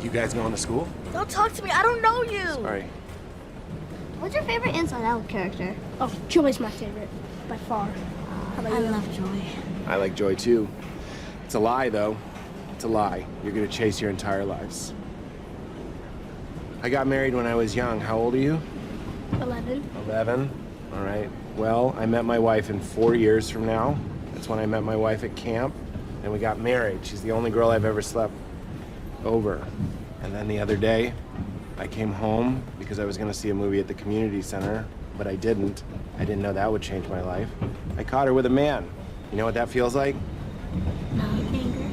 You guys going to school? Don't talk to me. I don't know you. Sorry. What's your favorite Inside Out character? Oh, Joey's my favorite, by far. How about I you? love Joey. I like Joy too. It's a lie, though. It's a lie. You're gonna chase your entire lives. I got married when I was young. How old are you? 11. 11. All right. Well, I met my wife in 4 years from now. That's when I met my wife at camp, and we got married. She's the only girl I've ever slept over. And then the other day, I came home because I was gonna see a movie at the community center, but I didn't. I didn't know that would change my life. I caught her with a man. You know what that feels like? Anger.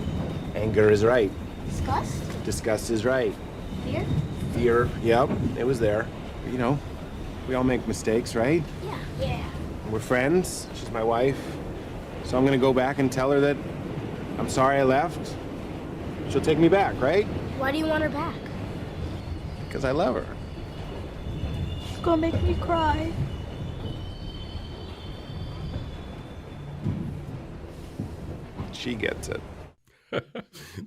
Anger is right. Disgust. Disgust is right. Fear. Fear, yep, it was there. You know, we all make mistakes, right? Yeah. We're friends. She's my wife. So I'm gonna go back and tell her that I'm sorry I left. She'll take me back, right? Why do you want her back? Because I love her. She's gonna make me cry. She gets it.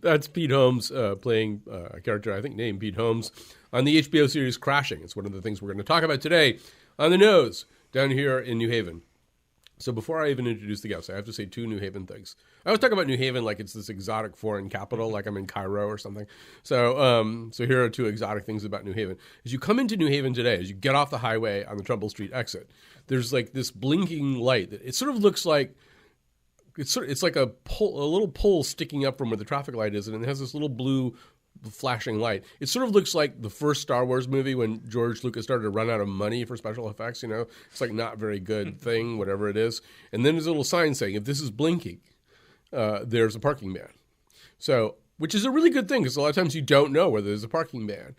That's Pete Holmes playing a character, I think, named Pete Holmes on the HBO series Crashing. It's one of the things we're going to talk about today on The Nose down here in New Haven. So before I even introduce the guests, I have to say 2 New Haven things. I always talk about New Haven like it's this exotic foreign capital, like I'm in Cairo or something. So here are 2 exotic things about New Haven. As you come into New Haven today, as you get off the highway on the Trumbull Street exit, there's like this blinking light. It sort of looks like it's like a little pole sticking up from where the traffic light is, and it has this little blue flashing light. It sort of looks like the first Star Wars movie when George Lucas started to run out of money for special effects, you know? It's like not very good thing, whatever it is. And then there's a little sign saying, if this is blinking, there's a parking ban. So, which is a really good thing, because a lot of times you don't know whether there's a parking ban.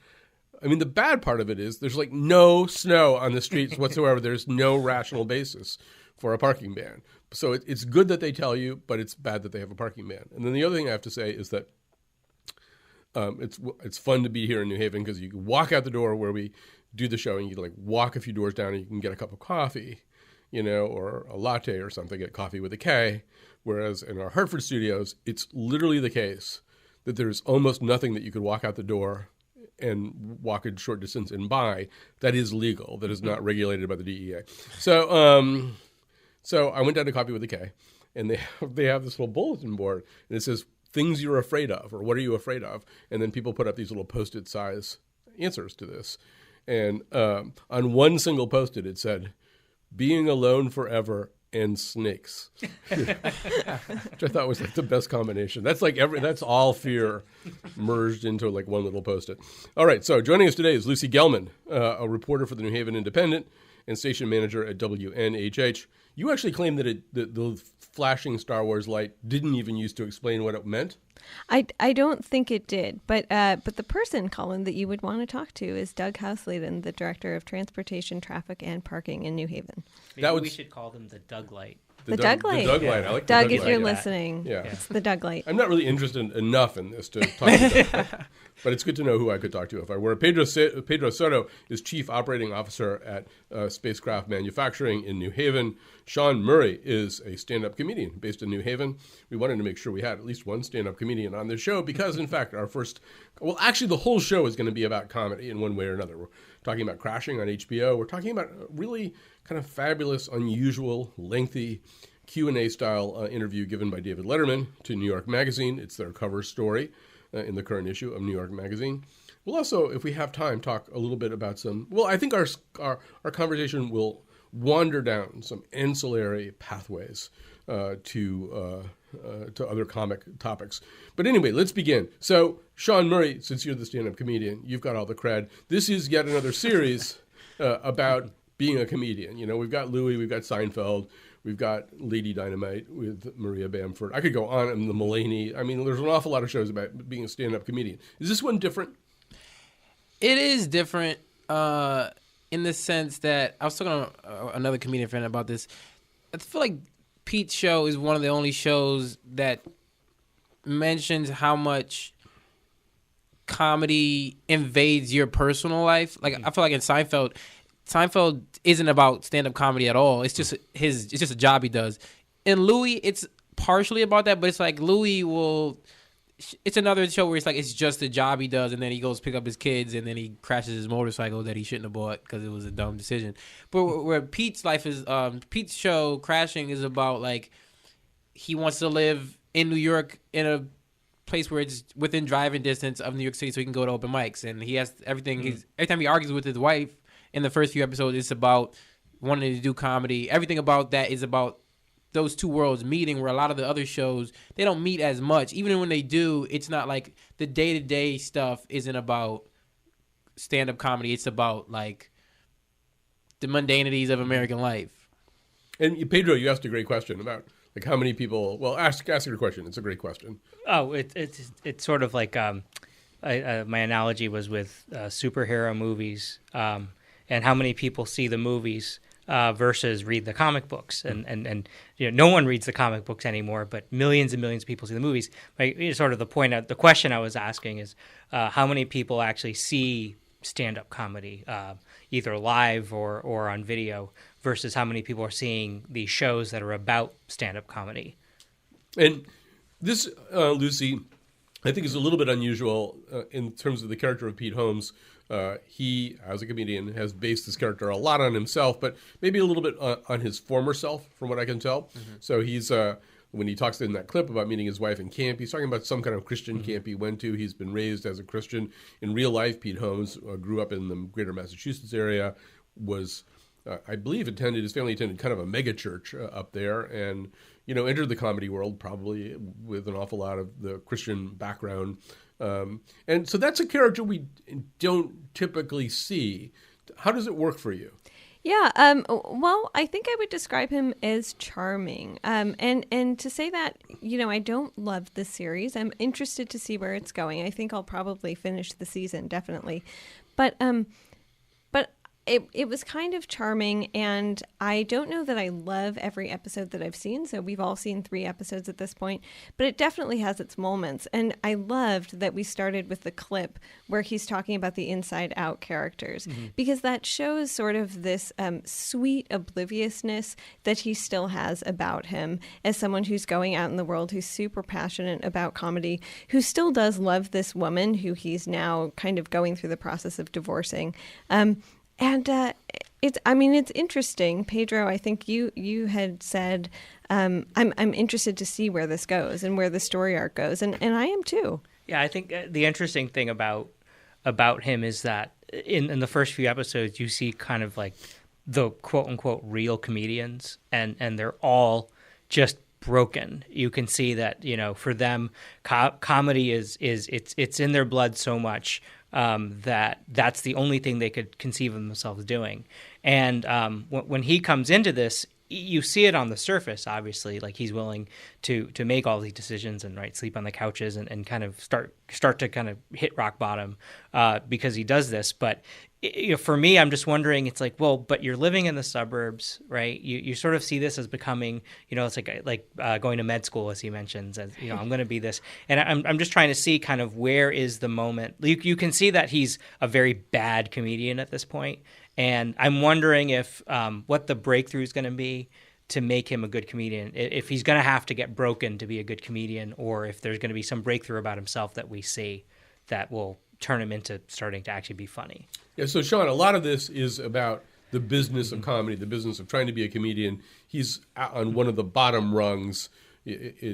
I mean, the bad part of it is there's like no snow on the streets whatsoever. There's no rational basis for a parking ban. So it's good that they tell you, but it's bad that they have a parking ban. And then the other thing I have to say is that it's fun to be here in New Haven because you can walk out the door where we do the show and you can like walk a few doors down and you can get a cup of coffee, you know, or a latte or something, get coffee with a K. Whereas in our Hartford studios, it's literally the case that there's almost nothing that you could walk out the door and walk a short distance and buy that is legal, that is not regulated by the DEA. So I went down to Coffee with a K, and they have this little bulletin board, and it says, things you're afraid of, or what are you afraid of? And then people put up these little Post-it size answers to this. And on one single Post-it, it said, being alone forever and snakes, which I thought was like the best combination. That's like that's all fear merged into like one little Post-it. All right, so joining us today is Lucy Gelman, a reporter for the New Haven Independent and station manager at WNHH. You actually claim that the flashing Star Wars light didn't even use to explain what it meant? I don't think it did, but the person, Colin, that you would want to talk to is Doug Housleyden, the Director of Transportation, Traffic, and Parking in New Haven. Maybe we should call them the Doug Light. The Doug Light. The Doug Light. I like the Doug, Doug if Light. you're listening, Yeah. it's the Doug Light. I'm not really interested enough in this to talk to Doug, but it's good to know who I could talk to if I were. Pedro Soto is Chief Operating Officer at Spacecraft Manufacturing in New Haven. Sean Murray is a stand-up comedian based in New Haven. We wanted to make sure we had at least one stand-up comedian on this show because, in fact, the whole show is going to be about comedy in one way or another. We're talking about Crashing on HBO. We're talking about a really kind of fabulous, unusual, lengthy Q&A style interview given by David Letterman to New York Magazine. It's their cover story in the current issue of New York Magazine. We'll also, if we have time, talk a little bit about I think our conversation will wander down some ancillary pathways to other comic topics. But anyway, let's begin. So, Sean Murray, since you're the stand-up comedian, you've got all the cred. This is yet another series about being a comedian. You know, we've got Louis, we've got Seinfeld, we've got Lady Dynamite with Maria Bamford. I could go on, and the Mulaney. I mean, there's an awful lot of shows about being a stand-up comedian. Is this one different? It is different in the sense that I was talking to another comedian friend about this. I feel like Pete's show is one of the only shows that mentions how much comedy invades your personal life. Like I feel like in Seinfeld isn't about stand-up comedy at all. It's just it's just a job he does. In Louis, it's partially about that, but it's like Louis will it's another show where it's just a job he does, and then he goes pick up his kids, and then he crashes his motorcycle that he shouldn't have bought because it was a dumb decision. But where Pete's life is, Pete's show Crashing is about he wants to live in New York in a place where it's within driving distance of New York City, so he can go to open mics, and he has everything. Every time he argues with his wife in the first few episodes, it's about wanting to do comedy. Everything about that is about those two worlds meeting, where a lot of the other shows, they don't meet as much. Even when they do, it's not like the day-to-day stuff isn't about stand-up comedy. It's about the mundanities of American life. And Pedro, you asked a great question about how many people. Well, ask your question. It's a great question. Oh, it's sort of like my analogy was with superhero movies, and how many people see the movies versus read the comic books, and no one reads the comic books anymore, but millions and millions of people see the movies. Sort of the question I was asking is how many people actually see stand-up comedy, either live or on video, versus how many people are seeing these shows that are about stand-up comedy. And this, Lucy, I think is a little bit unusual in terms of the character of Pete Holmes. He, as a comedian, has based his character a lot on himself, but maybe a little bit on his former self, from what I can tell. Mm-hmm. So he's, when he talks in that clip about meeting his wife in camp, he's talking about some kind of Christian camp he went to. He's been raised as a Christian. In real life, Pete Holmes grew up in the greater Massachusetts area, was, I believe, his family attended kind of a mega church up there, and, entered the comedy world probably with an awful lot of the Christian background. And so that's a character we don't typically see. How does it work for you? Yeah, well, I think I would describe him as charming. And to say that, I don't love the series. I'm interested to see where it's going. I think I'll probably finish the season, definitely. But it was kind of charming, and I don't know that I love every episode that I've seen. So we've all seen 3 episodes at this point, but it definitely has its moments. And I loved that we started with the clip where he's talking about the Inside Out characters, because that shows sort of this sweet obliviousness that he still has about him as someone who's going out in the world, who's super passionate about comedy, who still does love this woman who he's now kind of going through the process of divorcing. And it's interesting, Pedro. I think you had said I'm interested to see where this goes and where the story arc goes, and I am too. Yeah, I think the interesting thing about him is that in the first few episodes you see kind of like the quote unquote real comedians, and they're all just broken. You can see that for them comedy is it's in their blood so much. That's the only thing they could conceive of themselves doing. And when he comes into this, you see it on the surface, obviously, like he's willing to make all these decisions and sleep on the couches and kind of start to kind of hit rock bottom because he does this. But for me, I'm just wondering, it's like, well, but you're living in the suburbs, right? You sort of see this as becoming, it's like going to med school, as he mentions, as I'm going to be this, and I'm just trying to see kind of where is the moment. You can see that he's a very bad comedian at this point, and I'm wondering if what the breakthrough is going to be to make him a good comedian, if he's going to have to get broken to be a good comedian, or if there's going to be some breakthrough about himself that we see that will turn him into starting to actually be funny. Yeah, so Sean, a lot of this is about the business of comedy, the business of trying to be a comedian. He's on one of the bottom rungs.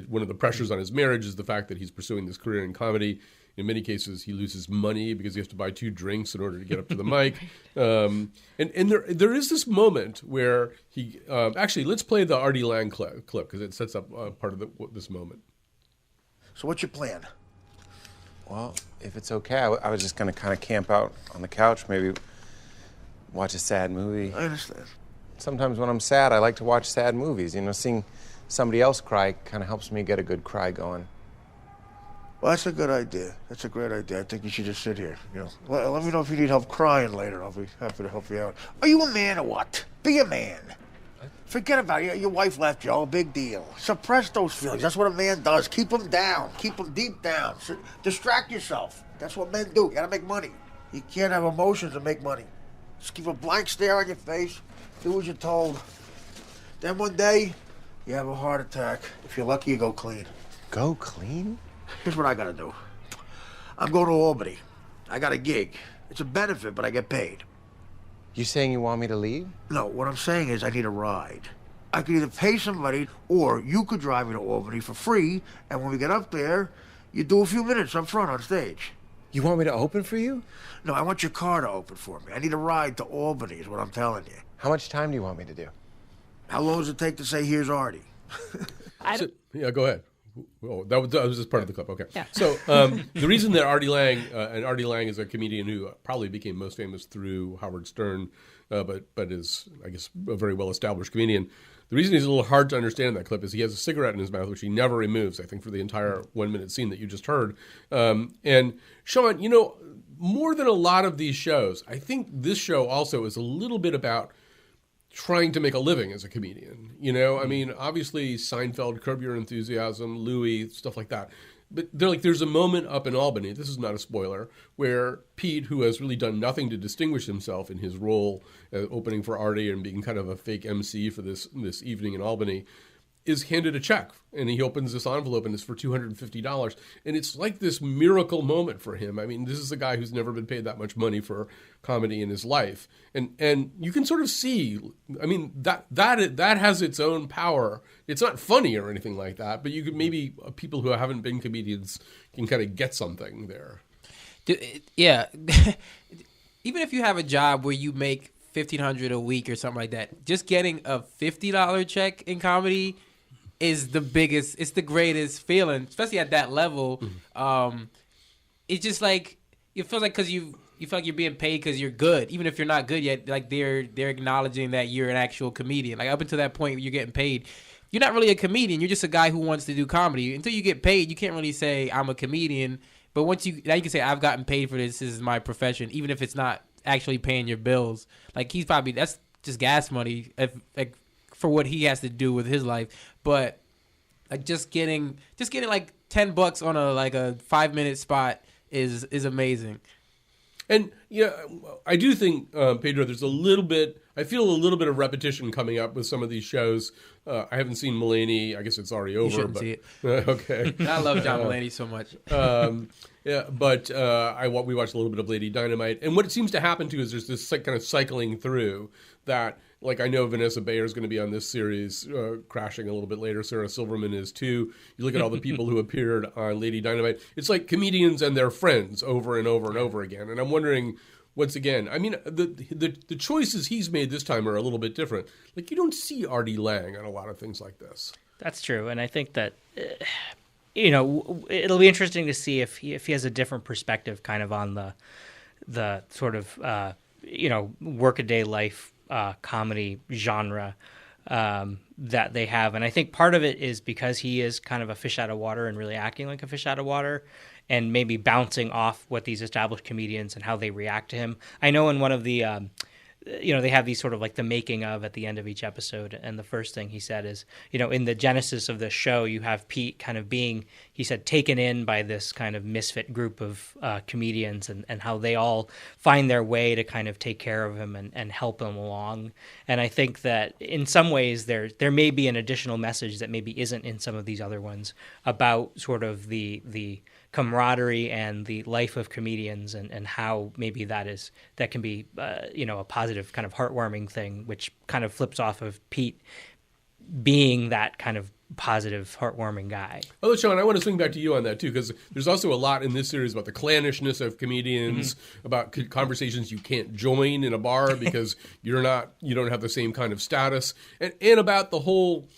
One of the pressures on his marriage is the fact that he's pursuing this career in comedy. In many cases, he loses money because he has to buy 2 drinks in order to get up to the mic. And there is this moment where he actually, let's play the Artie Lang clip because it sets up part of this moment. So what's your plan? Well, if it's okay, I was just going to kind of camp out on the couch, maybe watch a sad movie. I understand. Sometimes when I'm sad, I like to watch sad movies. Seeing somebody else cry kind of helps me get a good cry going. Well, that's a good idea. That's a great idea. I think you should just sit here. Let me know if you need help crying later. I'll be happy to help you out. Are you a man or what? Be a man. Forget about it. Your wife left you. Oh, big deal. Suppress those feelings. That's what a man does. Keep them down. Keep them deep down. Distract yourself. That's what men do. You gotta make money. You can't have emotions and make money. Just keep a blank stare on your face. Do as you're told. Then one day, you have a heart attack. If you're lucky, you go clean. Go clean? Here's what I gotta do. I'm going to Albany. I got a gig. It's a benefit, but I get paid. You saying you want me to leave? No, what I'm saying is I need a ride. I could either pay somebody, or you could drive me to Albany for free, and when we get up there, you do a few minutes up front on stage. You want me to open for you? No, I want your car to open for me. I need a ride to Albany is what I'm telling you. How much time do you want me to do? How long does it take to say, here's Artie? Yeah, go ahead. Oh, that was just part of the clip. Okay. Yeah. So the reason that Artie Lang, and Artie Lang is a comedian who probably became most famous through Howard Stern, but is, I guess, a very well-established comedian. The reason he's a little hard to understand in that clip is he has a cigarette in his mouth, which he never removes, I think, for the entire 1-minute scene that you just heard. And Sean, you know, more than a lot of these shows, I think this show also is a little bit about trying to make a living as a comedian. You know, I mean, obviously Seinfeld, Curb Your Enthusiasm, Louis, stuff like that. But there's a moment up in Albany, this is not a spoiler, where Pete, who has really done nothing to distinguish himself in his role opening for Artie and being kind of a fake MC for this evening in Albany, is handed a check. And he opens this envelope and it's for $250. And it's like this miracle moment for him. I mean, this is a guy who's never been paid that much money for comedy in his life. And you can sort of see, I mean, that has its own power. It's not funny or anything like that, but you could maybe, people who haven't been comedians can kind of get something there. Yeah. Even if you have a job where you make $1,500 a week or something like that, just getting a $50 check in comedy is the biggest, it's the greatest feeling, especially at that level. It's just like, it feels like because you feel like you're being paid because you're good, even if you're not good yet. Like they're acknowledging that you're an actual comedian. Like up until that point, you're getting paid. You're not really a comedian. You're just a guy who wants to do comedy. Until you get paid, you can't really say I'm a comedian. But once now you can say I've gotten paid for this. This is my profession, even if it's not actually paying your bills. Like that's just gas money for what he has to do with his life. But like just getting like $10 on a 5-minute spot is amazing. And yeah, I do think, Pedro, I feel a little bit of repetition coming up with some of these shows. I haven't seen Mulaney. I guess it's already over. You shouldn't but, see it. Okay. I love John Mulaney so much. Yeah, but we watched a little bit of Lady Dynamite. And what it seems to happen to is there's this kind of cycling through that, like I know Vanessa Bayer is going to be on this series, crashing a little bit later. Sarah Silverman is too. You look at all the people who appeared on Lady Dynamite. It's like comedians and their friends over and over and over again. And I'm wondering, once again, I mean, the choices he's made this time are a little bit different. Like you don't see Artie Lang on a lot of things like this. That's true, and I think that it'll be interesting to see if he has a different perspective, kind of on the sort of workaday life comedy genre that they have. And I think part of it is because he is kind of a fish out of water and really acting like a fish out of water, and maybe bouncing off what these established comedians and how they react to him. I know in one of the they have these sort of like the making of at the end of each episode. And the first thing he said is, in the genesis of the show, you have Pete kind of being, he said, taken in by this kind of misfit group of comedians and how they all find their way to kind of take care of him and help him along. And I think that in some ways there may be an additional message that maybe isn't in some of these other ones about sort of the camaraderie and the life of comedians and how maybe that can be a positive kind of heartwarming thing, which kind of flips off of Pete being that kind of positive, heartwarming guy. Although, Sean, I want to swing back to you on that too, because there's also a lot in this series about the clannishness of comedians, about conversations you can't join in a bar because you don't have the same kind of status, and about the whole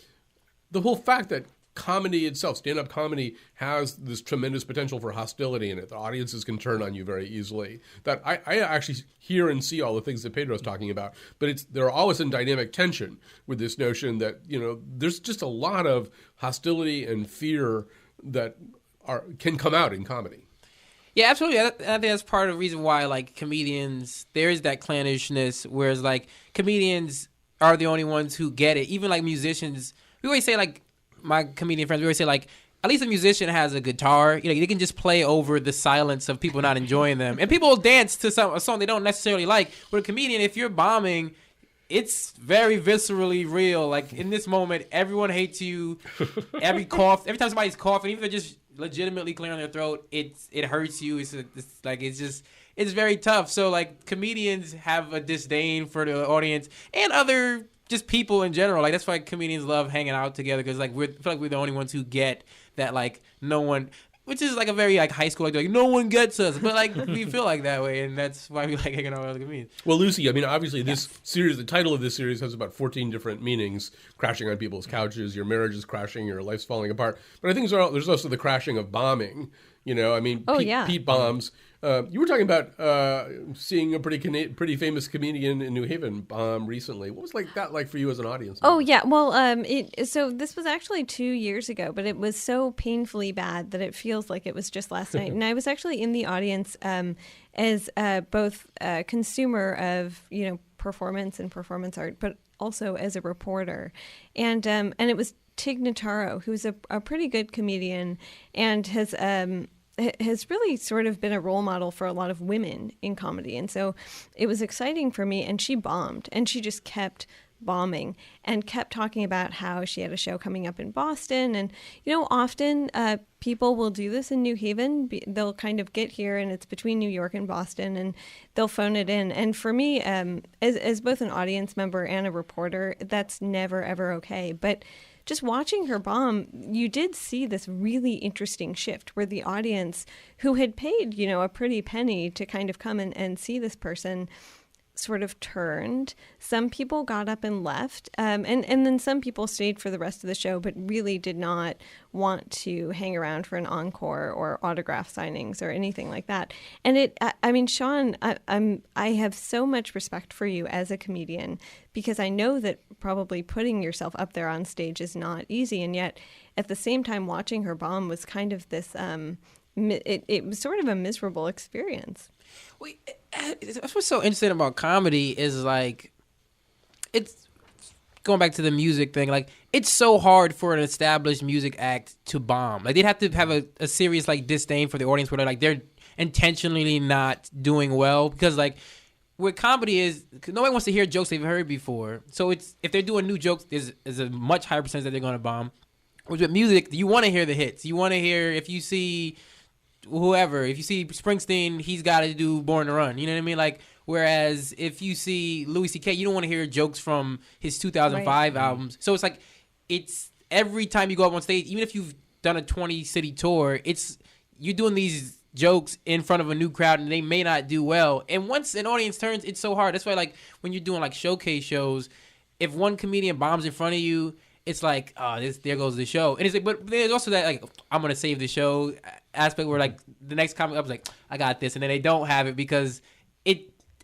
fact that comedy itself, stand-up comedy, has this tremendous potential for hostility in it. The audiences can turn on you very easily. That I actually hear and see all the things that Pedro's talking about, but they're always in dynamic tension with this notion that, there's just a lot of hostility and fear that can come out in comedy. Yeah, absolutely. I think that's part of the reason why, like, comedians, there is that clannishness, whereas, like, comedians are the only ones who get it. Even, like, musicians, we always say, like, my comedian friends, we always say, like, at least a musician has a guitar. They can just play over the silence of people not enjoying them. And people will dance to a song they don't necessarily like. But a comedian, if you're bombing, it's very viscerally real. Like, in this moment, everyone hates you. Every time somebody's coughing, even if they're just legitimately clearing their throat, it hurts you. It's very tough. So like comedians have a disdain for the audience and other just people in general. Like that's why comedians love hanging out together, because like I feel like we're the only ones who get that, like no one, which is like a very like high school, like no one gets us, but like we feel like that way, and that's why we like hanging out with other comedians. Well, Lucy, I mean, obviously this series, the title of this series has about 14 different meanings: crashing on people's couches, your marriage is crashing, your life's falling apart. But I think there's also the crashing of bombing. You know, I mean, Pete bombs. You were talking about seeing a pretty famous comedian in New Haven bomb recently. What was that like for you as an audience member? Oh yeah, well, so this was actually 2 years ago, but it was so painfully bad that it feels like it was just last night. And I was actually in the audience as both a consumer of performance and performance art, but also as a reporter, and it was Tig Notaro, who's a pretty good comedian and has really sort of been a role model for a lot of women in comedy. And so it was exciting for me. And she bombed, and she just kept bombing and kept talking about how she had a show coming up in Boston. And, often people will do this in New Haven. They'll kind of get here, and it's between New York and Boston, and they'll phone it in. And for me, as both an audience member and a reporter, that's never, ever okay. But just watching her bomb, you did see this really interesting shift where the audience, who had paid, a pretty penny to kind of come and see this person, sort of turned. Some people got up and left, and then some people stayed for the rest of the show, but really did not want to hang around for an encore or autograph signings or anything like that. And Sean, I have so much respect for you as a comedian, because I know that probably putting yourself up there on stage is not easy, and yet at the same time, watching her bomb was kind of this. It was sort of a miserable experience. That's what's so interesting about comedy is like, it's going back to the music thing. Like, it's so hard for an established music act to bomb. Like, they'd have to have a serious like disdain for the audience where they're intentionally not doing well, because like what comedy is, nobody wants to hear jokes they've heard before. So if they're doing new jokes, there's a much higher percentage that they're going to bomb. Whereas with music, you want to hear the hits. You want to hear, if you see whoever, if you see Springsteen, he's got to do Born to Run. You know what I mean? Like, whereas if you see Louis C.K., you don't want to hear jokes from his 2005 albums. So it's like, it's every time you go up on stage, even if you've done a 20-city tour, you're doing these jokes in front of a new crowd, and they may not do well. And once an audience turns, it's so hard. That's why, like, when you're doing like showcase shows, if one comedian bombs in front of you, it's like, there goes the show. And it's like, but there's also that like, I'm gonna save the show aspect where like the next comic up is like, I got this, and then they don't have it because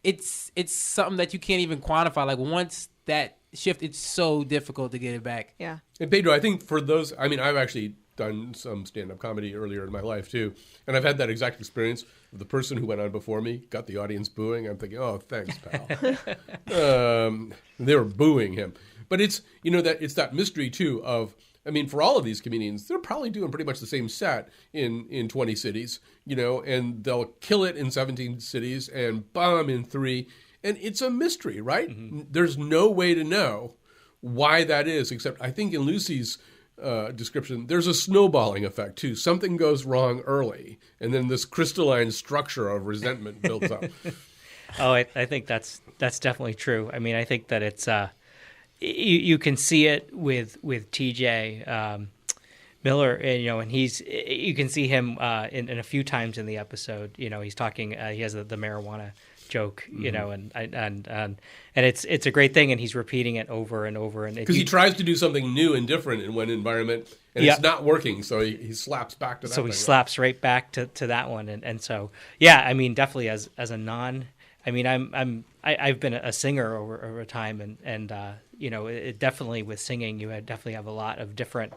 it's something that you can't even quantify. Like, once that shift, it's so difficult to get it back. Yeah. And Pedro, I think for those, I mean, I've actually done some stand-up comedy earlier in my life too, and I've had that exact experience. The person who went on before me got the audience booing. I'm thinking, oh, thanks, pal. They were booing him. But it's, that it's that mystery too of, I mean, for all of these comedians, they're probably doing pretty much the same set in 20 cities, and they'll kill it in 17 cities and bomb in 3. And it's a mystery, right? Mm-hmm. There's no way to know why that is, except I think in Lucy's description, there's a snowballing effect too. Something goes wrong early, and then this crystalline structure of resentment builds up. Oh, I think that's definitely true. I mean, I think that it's you can see it with TJ Miller, and you can see him in a few times in the episode. He's talking. He has the marijuana joke, and it's a great thing, and he's repeating it over and over, and because he tries to do something new and different in one environment, and it's not working, so he slaps back to that. So he slaps right back to that one, and so I mean, definitely as a non. I mean, I've been a singer over time, and it definitely, with singing, you definitely have a lot of different.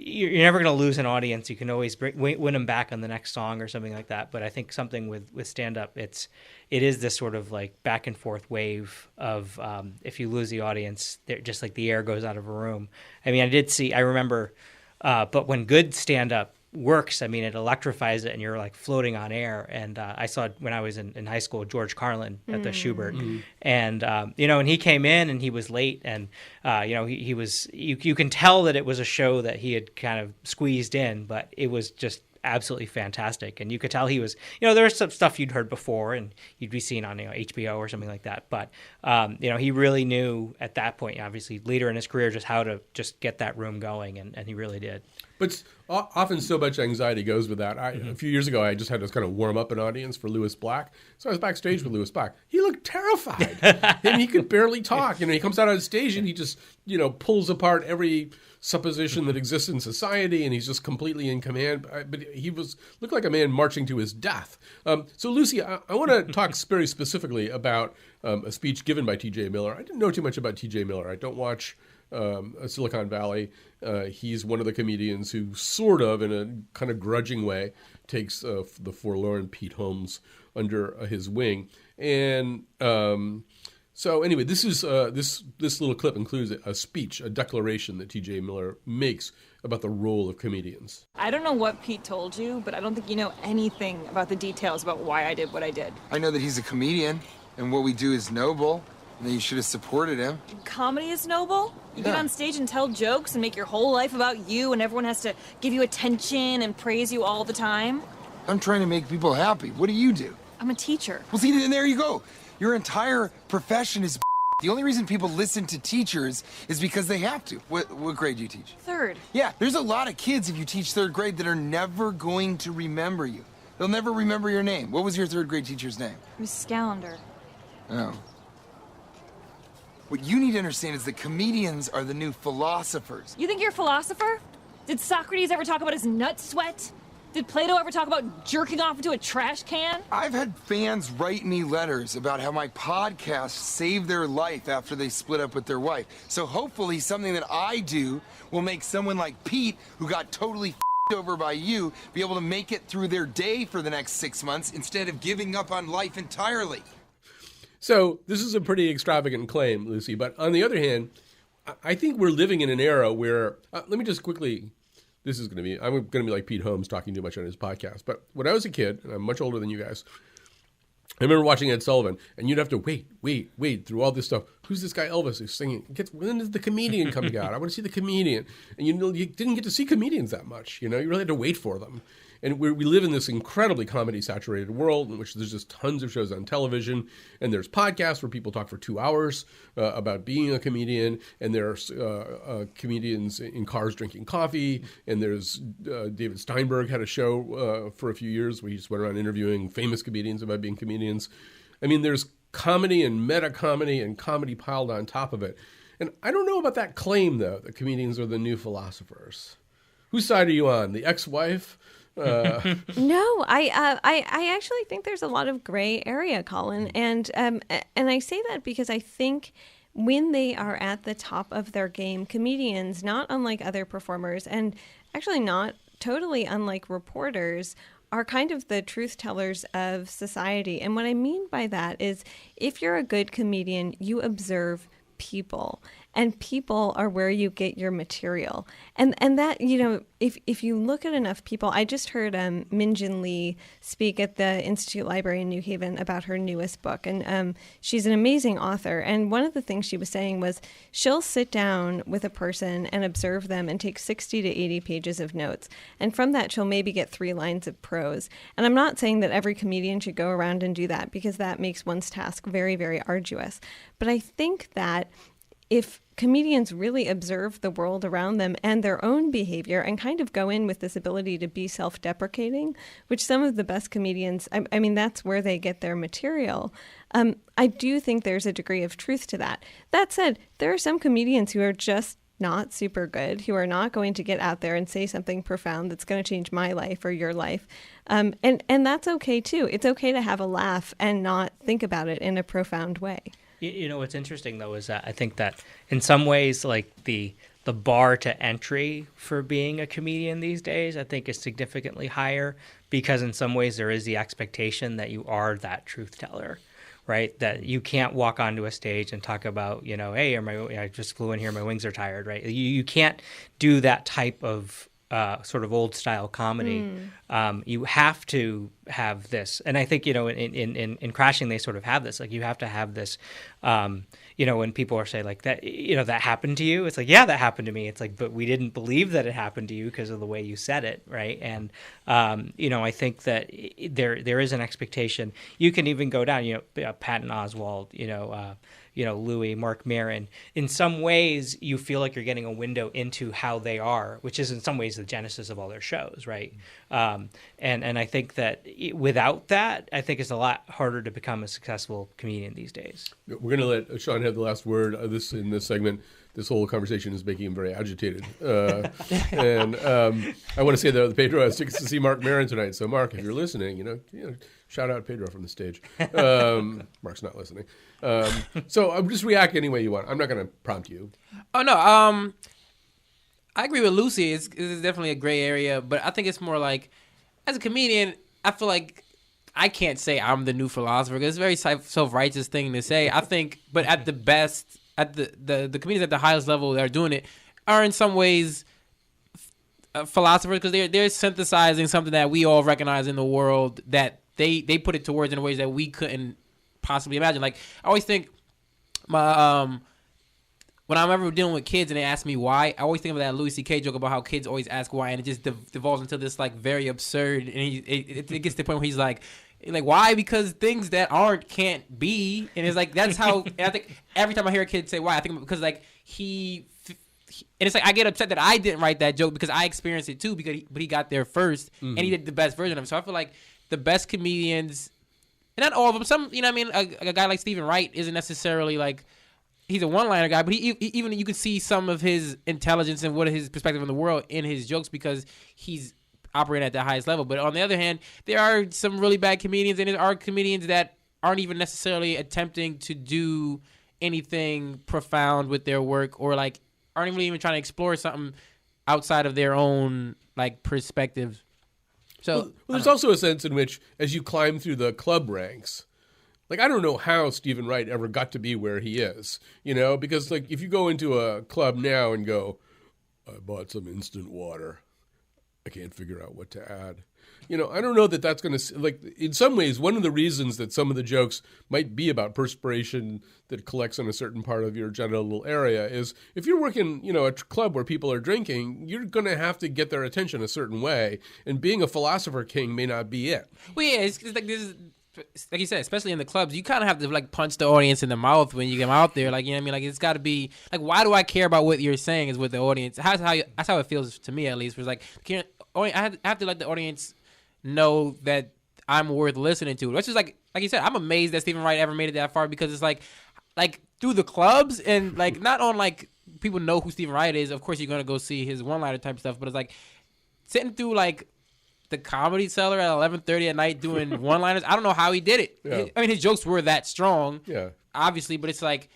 You're never going to lose an audience. You can always win them back on the next song or something like that. But I think something with stand up, it is this sort of like back and forth wave of if you lose the audience, just like the air goes out of a room. I mean, I remember, but when good stand up works, I mean, it electrifies it, and you're like floating on air. And I saw when I was in high school, George Carlin at the Schubert, and and he came in and he was late, and he was you can tell that it was a show that he had kind of squeezed in, but it was just absolutely fantastic. And you could tell he was, there was some stuff you'd heard before and you'd be seeing on, HBO or something like that. But, he really knew at that point, obviously later in his career, just how to just get that room going. And he really did. But often so much anxiety goes with that. A few years ago, I just had to kind of warm up an audience for Lewis Black. So I was backstage with Lewis Black. He looked terrified. And he could barely talk. He comes out on stage and he just, pulls apart every supposition that exists in society, and he's just completely in command. But he looked like a man marching to his death. So, Lucy, I want to talk very specifically about a speech given by T.J. Miller. I didn't know too much about T.J. Miller. I don't watch Silicon Valley. He's one of the comedians who sort of, in a kind of grudging way, takes the forlorn Pete Holmes under his wing. And so anyway, this is this little clip includes a speech, a declaration that T.J. Miller makes about the role of comedians. I don't know what Pete told you, but I don't think you know anything about the details about why I did what I did. I know that he's a comedian, and what we do is noble, and that you should have supported him. Comedy is noble? You get on stage and tell jokes and make your whole life about you, and everyone has to give you attention and praise you all the time? I'm trying to make people happy. What do you do? I'm a teacher. Well, see, there you go. Your entire profession is the only reason people listen to teachers is because they have to. What grade do you teach? Third. Yeah, there's a lot of kids, if you teach third grade, that are never going to remember you. They'll never remember your name. What was your third grade teacher's name? Miss Scallender. Oh. What you need to understand is that comedians are the new philosophers. You think you're a philosopher? Did Socrates ever talk about his nut sweat? Did Plato ever talk about jerking off into a trash can? I've had fans write me letters about how my podcast saved their life after they split up with their wife. So hopefully something that I do will make someone like Pete, who got totally over by you, be able to make it through their day for the next 6 months instead of giving up on life entirely. So this is a pretty extravagant claim, Lucy. But on the other hand, I think we're living in an era where, let me just quickly, I'm going to be like Pete Holmes talking too much on his podcast. But when I was a kid, and I'm much older than you guys, I remember watching Ed Sullivan, and you'd have to wait through all this stuff. Who's this guy Elvis who's singing? When is the comedian coming out? I want to see the comedian. And you didn't get to see comedians that much. You really had to wait for them. And we live in this incredibly comedy-saturated world in which there's just tons of shows on television, and there's podcasts where people talk for 2 hours about being a comedian, and there's comedians in cars drinking coffee, and there's David Steinberg had a show for a few years where he just went around interviewing famous comedians about being comedians. I mean, there's comedy and meta-comedy and comedy piled on top of it. And I don't know about that claim, though, that comedians are the new philosophers. Whose side are you on, the ex-wife? No, I actually think there's a lot of gray area, Colin, and I say that because I think when they are at the top of their game, comedians, not unlike other performers, and actually not totally unlike reporters, are kind of the truth tellers of society. And what I mean by that is, if you're a good comedian, you observe people, and people are where you get your material. And that, if you look at enough people, I just heard Min Jin Lee speak at the Institute Library in New Haven about her newest book. And she's an amazing author. And one of the things she was saying was she'll sit down with a person and observe them and take 60 to 80 pages of notes. And from that, she'll maybe get 3 lines of prose. And I'm not saying that every comedian should go around and do that, because that makes one's task very, very arduous. But I think that if comedians really observe the world around them and their own behavior and kind of go in with this ability to be self-deprecating, which some of the best comedians, I mean, that's where they get their material. I do think there's a degree of truth to that. That said, there are some comedians who are just not super good, who are not going to get out there and say something profound that's going to change my life or your life. And that's okay too. It's okay to have a laugh and not think about it in a profound way. What's interesting, though, is that I think that in some ways, like the bar to entry for being a comedian these days, I think is significantly higher, because in some ways there is the expectation that you are that truth teller, right? That you can't walk onto a stage and talk about, hey, I just flew in here, my wings are tired, right? You can't do that type of sort of old style comedy You have to have this, and I think in Crashing they sort of have this. Like you have to have this. When people are saying like that, that happened to you. It's like, yeah, that happened to me. It's like, but we didn't believe that it happened to you because of the way you said it, right? And I think that there is an expectation. You can even go down, Patton Oswalt, Louis, Mark Maron. In some ways, you feel like you're getting a window into how they are, which is in some ways the genesis of all their shows, right? And I think that without that, I think it's a lot harder to become a successful comedian these days. We're going to let Sean have the last word in this segment. This whole conversation is making him very agitated. And I want to say that Pedro has tickets to see Mark Maron tonight. So, Mark, if you're listening, shout out Pedro from the stage. Mark's not listening. So just react any way you want. I'm not going to prompt you. Oh, no. I agree with Lucy. It's definitely a gray area. But I think it's more like, as a comedian, I feel like I can't say I'm the new philosopher because it's a very self-righteous thing to say. I think, but at the best, at the comedians at the highest level that are doing it are in some ways philosophers because they're synthesizing something that we all recognize in the world that they put it to words in ways that we couldn't possibly imagine. Like I always think when I'm ever dealing with kids and they ask me why, I always think of that Louis C.K. joke about how kids always ask why, and it just devolves into this like very absurd. And it gets to the point where he's like why? Because things that aren't can't be, and it's like that's how. And I think every time I hear a kid say why, I think because like and it's like I get upset that I didn't write that joke because I experienced it too. But he got there first, and he did the best version of it. So I feel like the best comedians, and not all of them. Some, a guy like Stephen Wright isn't necessarily like. He's a one-liner guy, but even you can see some of his intelligence and what his perspective on the world in his jokes because he's operating at the highest level. But on the other hand, there are some really bad comedians, and there are comedians that aren't even necessarily attempting to do anything profound with their work or like aren't even trying to explore something outside of their own like perspective. So there's also a sense in which as you climb through the club ranks, like, I don't know how Stephen Wright ever got to be where he is, because, like, if you go into a club now and go, I bought some instant water, I can't figure out what to add. I don't know that that's going to, like, in some ways, one of the reasons that some of the jokes might be about perspiration that collects in a certain part of your genital area is if you're working, a club where people are drinking, you're going to have to get their attention a certain way. And being a philosopher king may not be it. Well, yeah, it's like this is. Like you said, especially in the clubs, you kind of have to like punch the audience in the mouth when you get them out there. Like, Like it's got to be like, why do I care about what you're saying? Is with the audience. That's how it feels to me, at least. It's like, I have to let the audience know that I'm worth listening to. Which is like you said, I'm amazed that Stephen Wright ever made it that far because it's like through the clubs and like not on like people know who Stephen Wright is. Of course, you're gonna go see his one-liner type stuff, but it's like sitting through like. The Comedy Cellar at 11:30 at night doing one-liners. I don't know how he did it. Yeah. His jokes were that strong, obviously, but it's like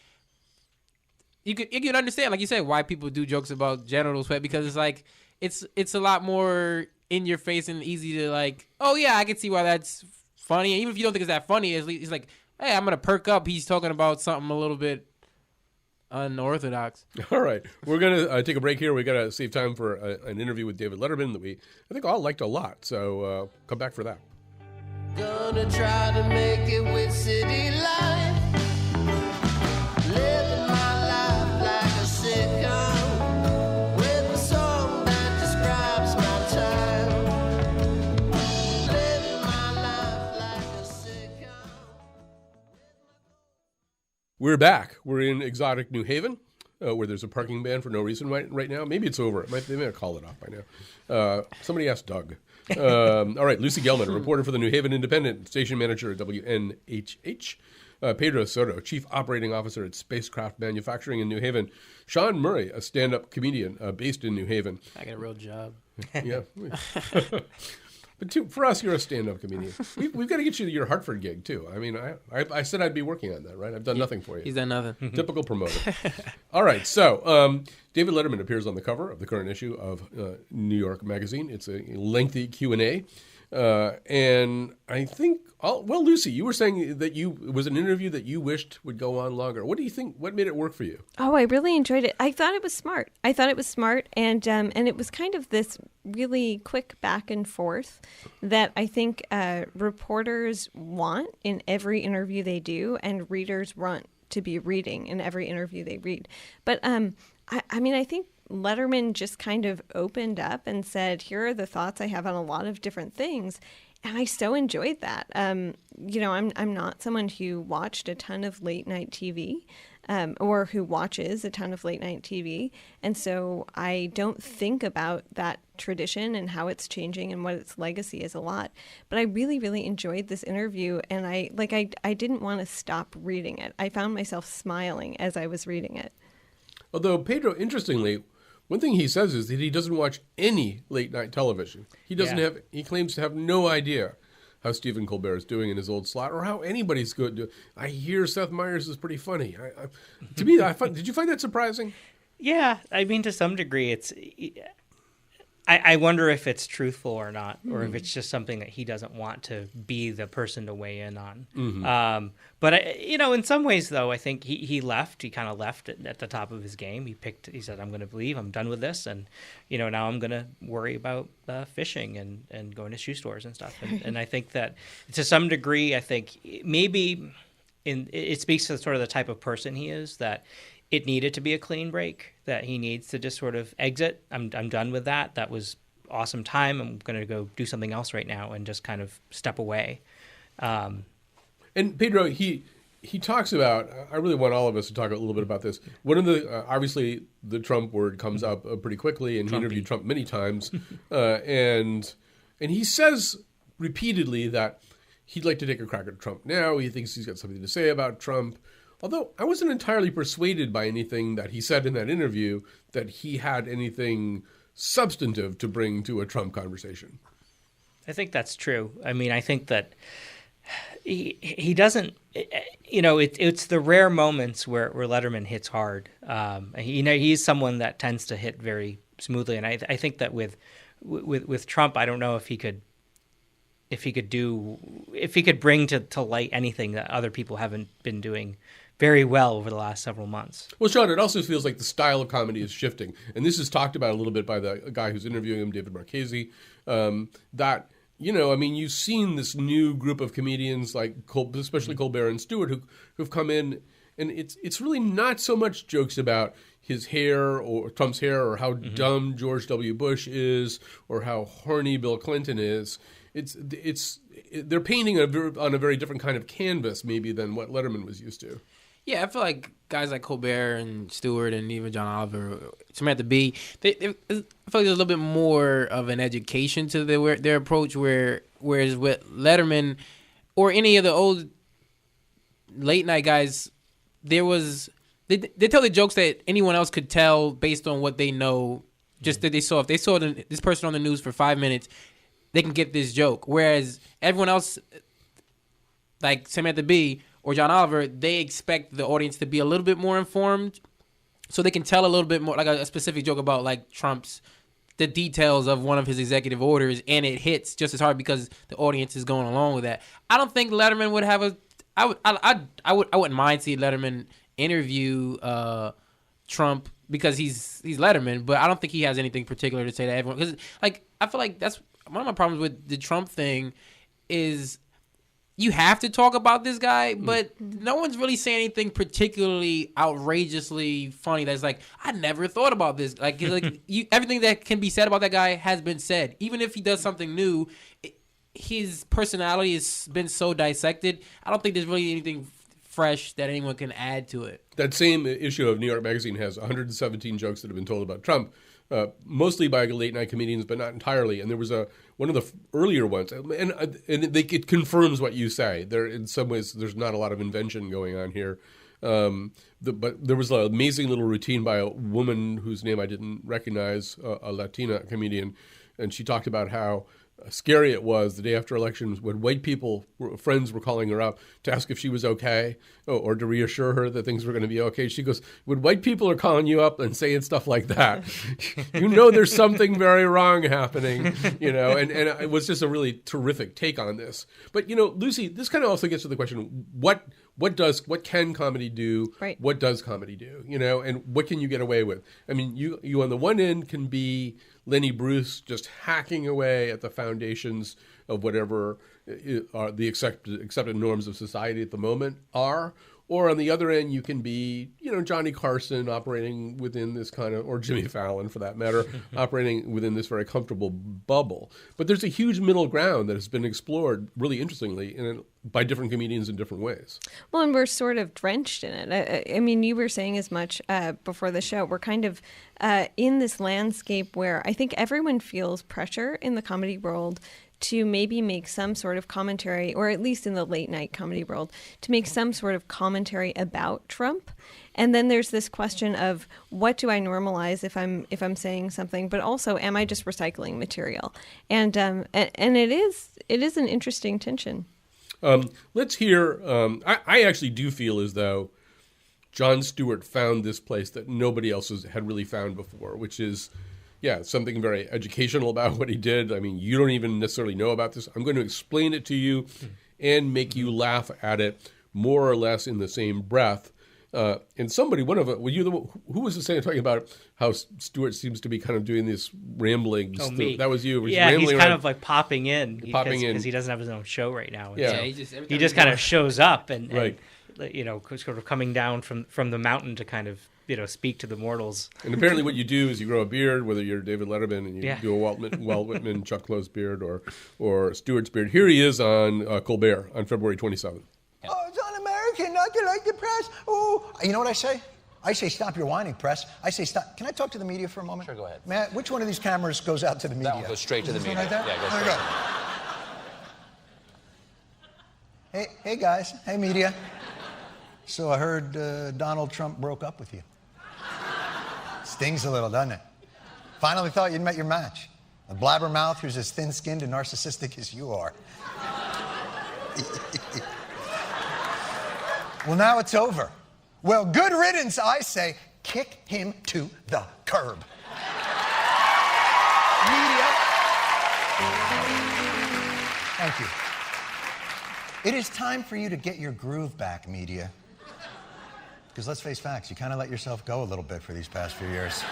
you can understand, like you said, why people do jokes about genital sweat because it's like it's a lot more in your face and easy to like. Oh yeah, I can see why that's funny. And even if you don't think it's that funny, it's like, hey, I'm gonna perk up. He's talking about something a little bit unorthodox. All right. We're going to take a break here. We got to save time for an interview with David Letterman that I think all liked a lot. So come back for that. Gonna try to make it with city life. Living my life like a sitcom with a song that describes my time. Living my life like a sitcom. We're back. We're in exotic New Haven, where there's a parking ban for no reason right now. Maybe it's over. They may have called it off by now. Somebody asked Doug. All right, Lucy Gelman, a reporter for the New Haven Independent, station manager at WNHH. Pedro Soto, chief operating officer at Spacecraft Manufacturing in New Haven. Sean Murray, a stand-up comedian based in New Haven. I got a real job. Yeah. But for us, you're a stand-up comedian. We've got to get you to your Hartford gig, too. I mean, I said I'd be working on that, right? I've done nothing for you. He's done nothing. Typical promoter. All right, so David Letterman appears on the cover of the current issue of New York Magazine. It's a lengthy Q&A. And I think, well, Lucy, you were saying that it was an interview that you wished would go on longer. What do you think? What made it work for you? Oh, I really enjoyed it. I thought it was smart. And it was kind of this really quick back and forth that I think reporters want in every interview they do, and readers want to be reading in every interview they read. But I think Letterman just kind of opened up and said, here are the thoughts I have on a lot of different things. And I so enjoyed that. I'm not someone who watched a ton of late night TV or who watches a ton of late night TV. And so I don't think about that tradition and how it's changing and what its legacy is a lot. But I really, really enjoyed this interview. And I didn't want to stop reading it. I found myself smiling as I was reading it. Although Pedro, interestingly, one thing he says is that he doesn't watch any late night television. He doesn't he claims to have no idea how Stephen Colbert is doing in his old slot or how anybody's good. I hear Seth Meyers is pretty funny. To me, did you find that surprising? Yeah, I mean, to some degree, I wonder if it's truthful or not, or if it's just something that he doesn't want to be the person to weigh in on. Mm-hmm. But in some ways, though, I think he left. He kind of left at the top of his game. He said, "I'm going to leave. I'm done with this, and now I'm going to worry about fishing and going to shoe stores and stuff." And I think that to some degree, I think maybe it speaks to sort of the type of person he is, that it needed to be a clean break, that he needs to just sort of exit. I'm done with that. That was awesome time. I'm going to go do something else right now and just kind of step away. And Pedro, he talks about, I really want all of us to talk a little bit about this. One of the, obviously the Trump word comes up pretty quickly, and he interviewed Trump many times. And he says repeatedly that he'd like to take a crack at Trump now. He thinks he's got something to say about Trump. Although I wasn't entirely persuaded by anything that he said in that interview that he had anything substantive to bring to a Trump conversation. I think that's true. I mean, I think that he doesn't, it's the rare moments where Letterman hits hard. He's someone that tends to hit very smoothly. And I think that with Trump, I don't know if he could bring to light anything that other people haven't been doing very well over the last several months. Well, Sean, it also feels like the style of comedy is shifting. And this is talked about a little bit by the guy who's interviewing him, David Marchese, that, you've seen this new group of comedians like especially Colbert and Stewart who've come in, and it's really not so much jokes about his hair or Trump's hair or how dumb George W. Bush is or how horny Bill Clinton is. They're painting on a very different kind of canvas maybe than what Letterman was used to. Yeah, I feel like guys like Colbert and Stewart and even John Oliver, Samantha Bee, I feel like there's a little bit more of an education to their approach, whereas with Letterman or any of the old late night guys, they tell the jokes that anyone else could tell based on what they know, just that they saw. If they saw this person on the news for 5 minutes, they can get this joke. Whereas everyone else, like Samantha Bee or John Oliver, they expect the audience to be a little bit more informed, so they can tell a little bit more, like a specific joke about like the details of one of his executive orders, and it hits just as hard because the audience is going along with that. I don't think Letterman would have I wouldn't mind seeing Letterman interview Trump because he's Letterman, but I don't think he has anything particular to say to everyone. Because I feel like that's one of my problems with the Trump thing is you have to talk about this guy, but no one's really saying anything particularly outrageously funny that's like, I never thought about this. Everything that can be said about that guy has been said. Even if he does something new, his personality has been so dissected. I don't think there's really anything fresh that anyone can add to it. That same issue of New York Magazine has 117 jokes that have been told about Trump, mostly by late night comedians, but not entirely. And there was one of the earlier ones, and it confirms what you say. There, in some ways, there's not a lot of invention going on here. But there was an amazing little routine by a woman whose name I didn't recognize, a Latina comedian, and she talked about how scary it was the day after elections when white people, friends were calling her up to ask if she was okay or to reassure her that things were going to be okay. She goes, when white people are calling you up and saying stuff like that, you know there's something very wrong happening, you know, and it was just a really terrific take on this. But, you know, Lucy, this kind of also gets to the question, what can comedy do? Right. What does comedy do? You know, and what can you get away with? I mean, you on the one end can be Lenny Bruce just hacking away at the foundations of whatever are the accepted norms of society at the moment are. Or on the other end, you can be, you know, Johnny Carson operating within this kind of, or Jimmy Fallon for that matter, operating within this very comfortable bubble. But there's a huge middle ground that has been explored really interestingly by different comedians in different ways. Well, and we're sort of drenched in it. I mean, you were saying as much before the show. We're kind of in this landscape where I think everyone feels pressure in the comedy world to maybe make some sort of commentary, or at least in the late night comedy world, to make some sort of commentary about Trump. And then there's this question of what do I normalize if I'm saying something, but also am I just recycling material? And it is an interesting tension. Let's hear. I actually do feel as though Jon Stewart found this place that nobody else had really found before, which is, yeah, something very educational about what he did. I mean, you don't even necessarily know about this. I'm going to explain it to you and make you laugh at it more or less in the same breath. And somebody, who was the saying talking about how Stewart seems to be kind of doing this rambling? Oh, me. That was you. Yeah, he's kind around. of like popping in because he doesn't have his own show right now. Yeah, so he just kind of shows up and right. You know, sort of coming down from the mountain to kind of, you know, speak to the mortals. And apparently what you do is you grow a beard, whether you're David Letterman and you do a Walt Whitman, Chuck Close beard or Stewart's beard. Here he is on Colbert on February 27th. Oh, it's un-American not to like the press. Oh, you know what I say? I say stop your whining, press. I say stop. Can I talk to the media for a moment? Sure, go ahead. Matt, which one of these cameras goes out to the media? That one goes straight to the media. Right there? Yeah, goes There straight. we go. Hey guys. Hey media. So I heard Donald Trump broke up with you. Stings a little, doesn't it? Finally thought you'd met your match. A blabbermouth who's as thin-skinned and narcissistic as you are. Well, now it's over. Well, good riddance, I say. Kick him to the curb. Media. Thank you. It is time for you to get your groove back, media. Because let's face facts, you kind of let yourself go a little bit for these past few years.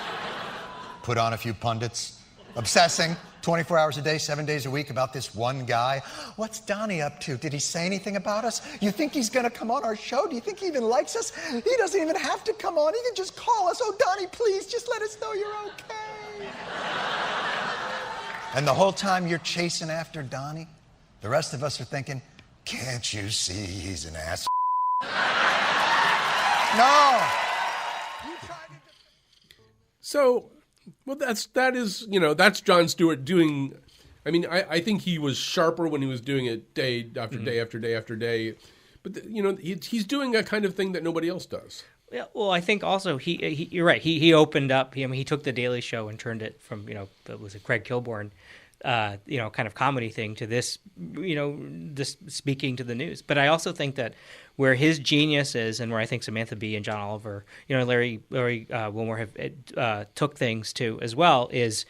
Put on a few pundits, obsessing 24 hours a day, 7 days a week about this one guy. What's Donnie up to? Did he say anything about us? You think he's going to come on our show? Do you think he even likes us? He doesn't even have to come on. He can just call us. Oh, Donnie, please, just let us know you're okay. And the whole time you're chasing after Donnie, the rest of us are thinking, can't you see he's an ass? No. So, well, that's Jon Stewart doing. I mean, I think he was sharper when he was doing it day after day after day after day, but he's doing a kind of thing that nobody else does. Yeah, well, I think also you're right. He opened up. He took the Daily Show and turned it from was it Craig Kilborn, kind of comedy thing to this, this speaking to the news. But I also think that where his genius is, and where I think Samantha Bee and John Oliver, Larry Wilmore have took things to as well, is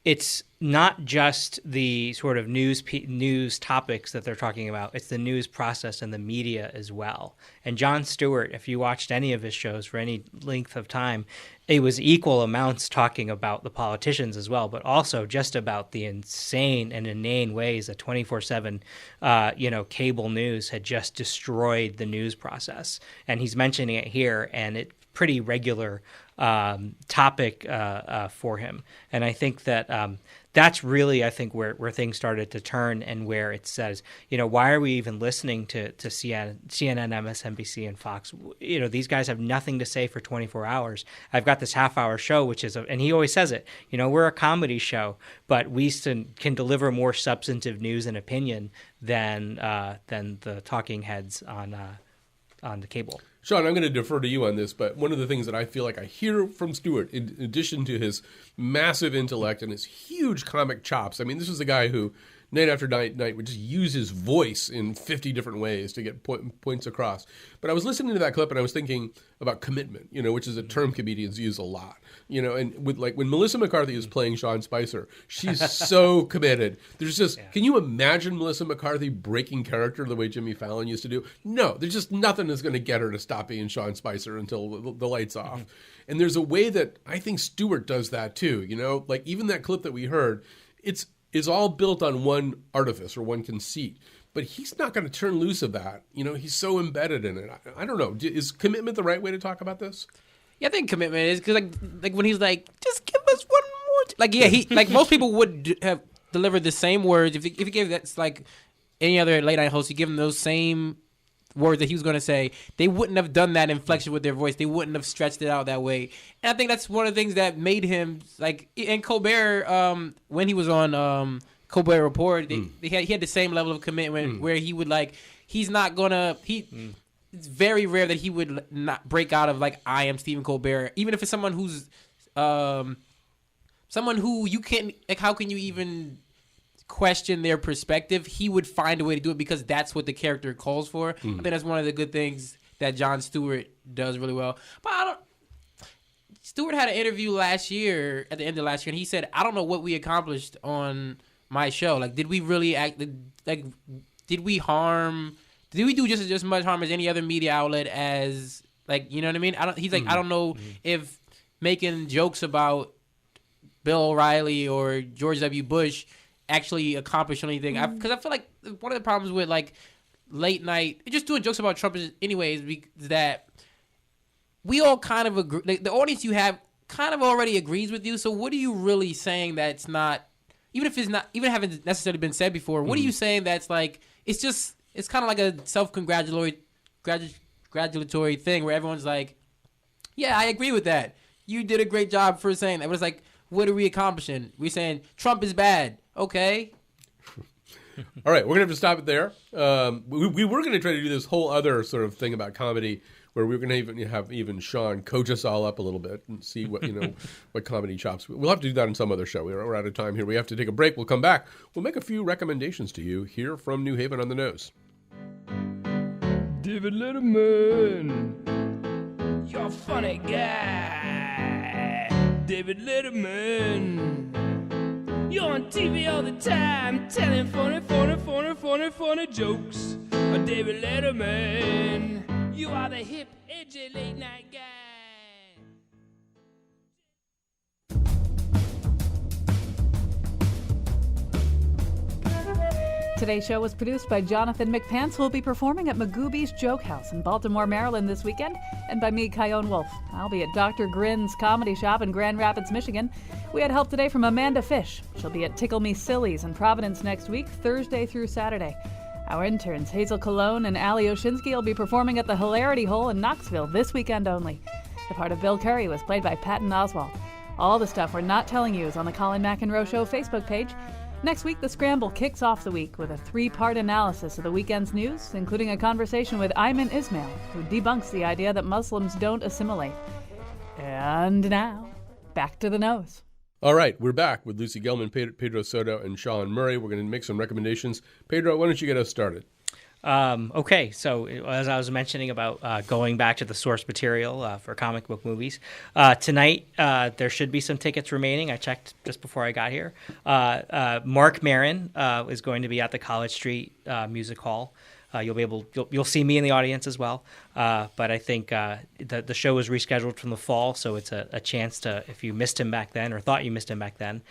it's not just the sort of news topics that they're talking about. It's the news process and the media as well. And Jon Stewart, if you watched any of his shows for any length of time, it was equal amounts talking about the politicians as well, but also just about the insane and inane ways that 24/7, cable news had just destroyed the news process. And he's mentioning it here, and it's pretty regular topic for him. And I think that that's really, I think, where things started to turn, and where it says, why are we even listening to CNN, MSNBC, and Fox? These guys have nothing to say for 24 hours. I've got this half-hour show, which is, and he always says it, we're a comedy show, but we can deliver more substantive news and opinion than the talking heads on on the cable. Sean, I'm going to defer to you on this, but one of the things that I feel like I hear from Stewart, in addition to his massive intellect and his huge comic chops, I mean, this is a guy who night after night would just use his voice in 50 different ways to get points across. But I was listening to that clip and I was thinking about commitment, which is a term comedians use a lot. And with like when Melissa McCarthy is playing Sean Spicer, she's so committed. There's just, can you imagine Melissa McCarthy breaking character the way Jimmy Fallon used to do? No, there's just nothing that's going to get her to stop being Sean Spicer until the lights off. Mm-hmm. And there's a way that I think Stewart does that too. Like even that clip that we heard, it's all built on one artifice or one conceit. But he's not going to turn loose of that. He's so embedded in it. I don't know. Is commitment the right way to talk about this? Yeah, I think commitment is because like when he's like, just give us one more. He like most people would have delivered the same words if he gave that's like any other late night host. You give them those same words that he was going to say. They wouldn't have done that inflection with their voice. They wouldn't have stretched it out that way. And I think that's one of the things that made him like. And Colbert, when he was on Colbert Report, he had the same level of commitment where he would like. He's not gonna. It's very rare that he would not break out of like I am Stephen Colbert, even if it's someone who's someone who you can't like. How can you even question their perspective? He would find a way to do it because that's what the character calls for. I think that's one of the good things that Jon Stewart does really well. But Stewart had an interview last year at the end of last year, and he said, "I don't know what we accomplished on my show. Like, did we really act? Like, did we harm?" Did we do just as much harm as any other media outlet as, like, you know what I mean? He's like, I don't know if making jokes about Bill O'Reilly or George W. Bush actually accomplished anything. Because I feel like one of the problems with, like, late night, just doing jokes about Trump is that we all kind of agree. Like, the audience you have kind of already agrees with you. So what are you really saying that's not, even if haven't necessarily been said before, what are you saying that's like, it's kind of like a self-congratulatory thing where everyone's like, yeah, I agree with that. You did a great job for saying that. But it's like, what are we accomplishing? We're saying Trump is bad. Okay. All right, we're going to have to stop it there. We were going to try to do this whole other sort of thing about comedy where we're going to even have Sean coach us all up a little bit and see what what comedy chops. We'll have to do that in some other show. We're out of time here. We have to take a break. We'll come back. We'll make a few recommendations to you here from New Haven on the Nose. David Letterman, you're a funny guy. David Letterman, you're on TV all the time, telling funny jokes. David Letterman, you are the hip, edgy late night guy. Today's show was produced by Jonathan McPants, who will be performing at Magooby's Joke House in Baltimore, Maryland this weekend, and by me, Kyone Wolf. I'll be at Dr. Grin's Comedy Shop in Grand Rapids, Michigan. We had help today from Amanda Fish. She'll be at Tickle Me Sillies in Providence next week, Thursday through Saturday. Our interns, Hazel Colon and Ali Oshinsky, will be performing at the Hilarity Hole in Knoxville this weekend only. The part of Bill Curry was played by Patton Oswalt. All the stuff we're not telling you is on the Colin McEnroe Show Facebook page. Next week, The Scramble kicks off the week with a 3-part analysis of the weekend's news, including a conversation with Ayman Ismail, who debunks the idea that Muslims don't assimilate. And now, back to the nose. All right, we're back with Lucy Gelman, Pedro Soto, and Sean Murray. We're going to make some recommendations. Pedro, why don't you get us started? Okay, so as I was mentioning about going back to the source material for comic book movies, tonight there should be some tickets remaining. I checked just before I got here. Mark Maron is going to be at the College Street Music Hall. You'll see me in the audience as well. But I think the show was rescheduled from the fall, so it's a chance to, if you missed him back then or thought you missed him back then,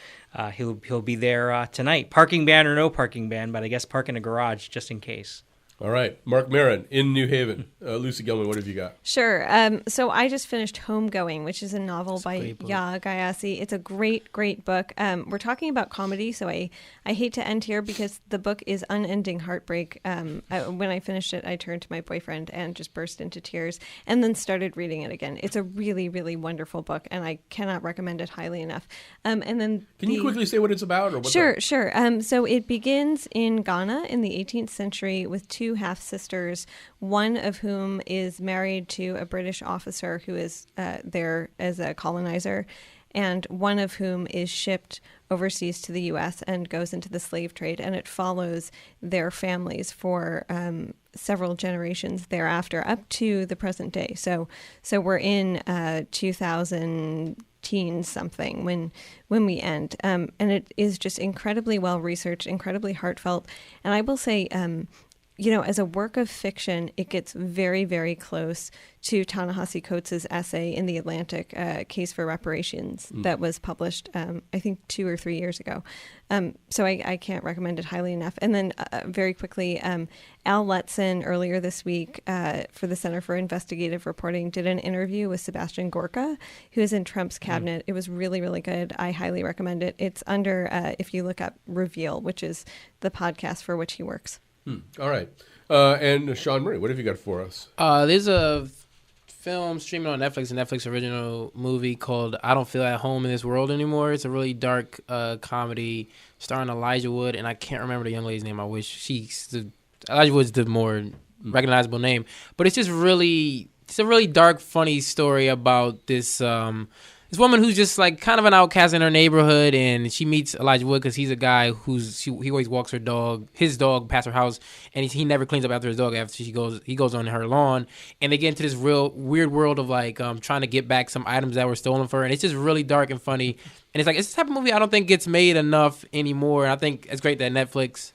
he'll be there tonight. Parking ban or no parking ban, but I guess park in a garage just in case. All right. Mark Maron in New Haven. Lucy Gelman, what have you got? Sure. So I just finished Homegoing, which is a novel by Yaa Gyasi. It's a great, great book. We're talking about comedy, so I hate to end here because the book is unending heartbreak. When I finished it, I turned to my boyfriend and just burst into tears and then started reading it again. It's a really, really wonderful book, and I cannot recommend it highly enough. And then Can you quickly say what it's about? Or Sure. So it begins in Ghana in the 18th century with two two half-sisters, one of whom is married to a British officer who is there as a colonizer, and one of whom is shipped overseas to the U.S. and goes into the slave trade, and it follows their families for several generations thereafter up to the present day. So we're in 2000 something when we end, and it is just incredibly well researched, incredibly heartfelt, and I will say, as a work of fiction, it gets very, very close to Ta-Nehisi Coates' essay in The Atlantic, Case for Reparations, that was published, I think 2 or 3 years ago. So I can't recommend it highly enough. And then very quickly, Al Letson earlier this week for the Center for Investigative Reporting did an interview with Sebastian Gorka, who is in Trump's cabinet. It was really, really good. I highly recommend it. It's under, if you look up Reveal, which is the podcast for which he works. All right. And Sean Murray, what have you got for us? There's a film streaming on Netflix, a Netflix original movie called I Don't Feel at Home in This World Anymore. It's a really dark comedy starring Elijah Wood, and I can't remember the young lady's name. I wish Elijah Wood's the more recognizable name. But it's a really dark, funny story about this this woman who's just like kind of an outcast in her neighborhood, and she meets Elijah Wood because he's a guy he always walks his dog past her house, and he never cleans up after his dog after he goes on her lawn, and they get into this real weird world of like trying to get back some items that were stolen from her, and it's just really dark and funny, and it's this type of movie I don't think gets made enough anymore, and I think it's great that Netflix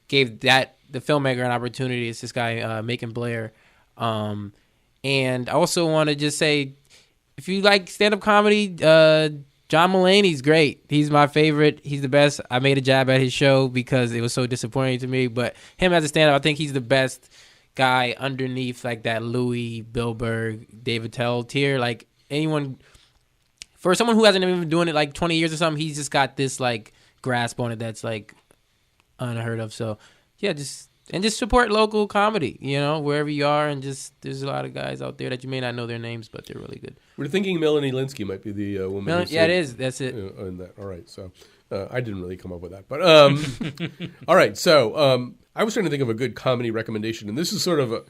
gave the filmmaker an opportunity. It's this guy Macon Blair, and I also want to just say, if you like stand-up comedy, John Mulaney's great. He's my favorite. He's the best. I made a jab at his show because it was so disappointing to me. But him as a stand-up, I think he's the best guy underneath like that Louis, Bill Burr, David Tell tier. Like for someone who hasn't even been doing it like 20 years or something, he's just got this like grasp on it that's like unheard of. So yeah, just support local comedy, wherever you are, and there's a lot of guys out there that you may not know their names, but they're really good. We're thinking Melanie Linsky might be the woman. Yeah, it is. That's it. In that. All right. So I didn't really come up with that, but all right. So I was trying to think of a good comedy recommendation, and this is sort of a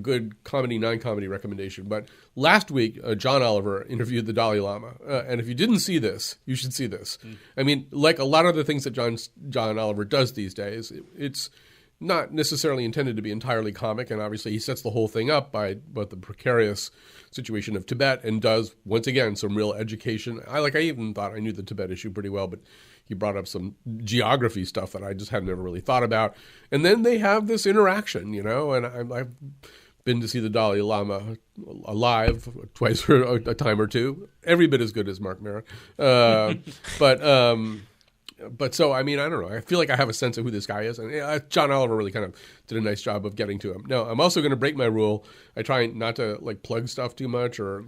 good comedy, non-comedy recommendation. But last week, John Oliver interviewed the Dalai Lama, and if you didn't see this, you should see this. I mean, like a lot of the things that John Oliver does these days, it's not necessarily intended to be entirely comic, and obviously he sets the whole thing up by the precarious situation of Tibet and does, once again, some real education. I even thought I knew the Tibet issue pretty well, but he brought up some geography stuff that I just had never really thought about. And then they have this interaction, and I've been to see the Dalai Lama live twice for a time or two, every bit as good as Mark Maron. But so, I mean, I don't know. I feel like I have a sense of who this guy is. And John Oliver really kind of did a nice job of getting to him. Now, I'm also going to break my rule. I try not to like plug stuff too much or,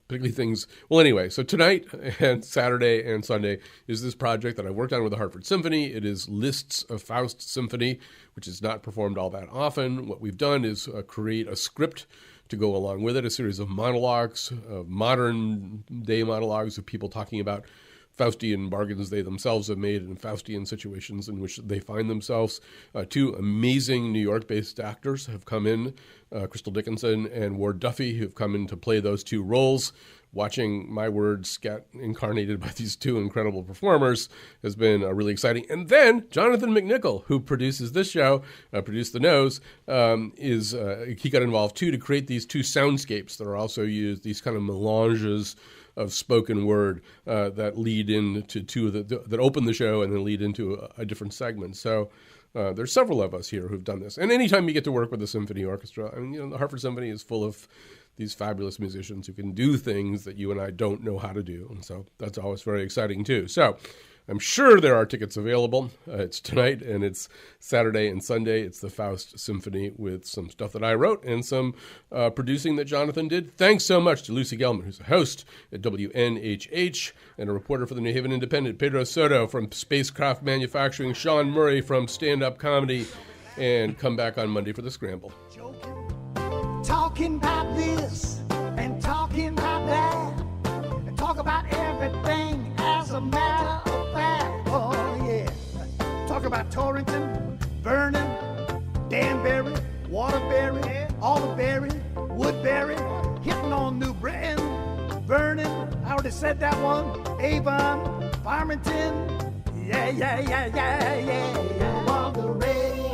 particularly things. Well, anyway, so tonight and Saturday and Sunday is this project that I worked on with the Hartford Symphony. It is Liszt's of Faust Symphony, which is not performed all that often. What we've done is create a script to go along with it, a series of monologues, modern day monologues of people talking about Faustian bargains they themselves have made in Faustian situations in which they find themselves. Two amazing New York-based actors have come in, Crystal Dickinson and Ward Duffy, who have come in to play those two roles. Watching my words get incarnated by these two incredible performers has been really exciting. And then Jonathan McNichol, who produces this show, produced The Nose, he got involved too to create these two soundscapes that are also used, these kind of melanges of spoken word that lead into that open the show and then lead into a different segment. So there's several of us here who've done this. And anytime you get to work with a symphony orchestra, I mean, the Hartford Symphony is full of these fabulous musicians who can do things that you and I don't know how to do. And so that's always very exciting too. So I'm sure there are tickets available. It's tonight and it's Saturday and Sunday. It's the Faust Symphony with some stuff that I wrote and some producing that Jonathan did. Thanks so much to Lucy Gelman, who's a host at WNHH and a reporter for the New Haven Independent, Pedro Soto from Spacecraft Manufacturing, Sean Murray from Stand Up Comedy, and come back on Monday for The Scramble. Talking about this and talking about that, and talk about everything as a matter of fact. Oh yeah, talk about Torrington, Vernon, Danbury, Waterbury, Alderberry, Woodbury, hitting on New Britain, Vernon, I already said that one, Avon, Farmington, yeah. On the radio.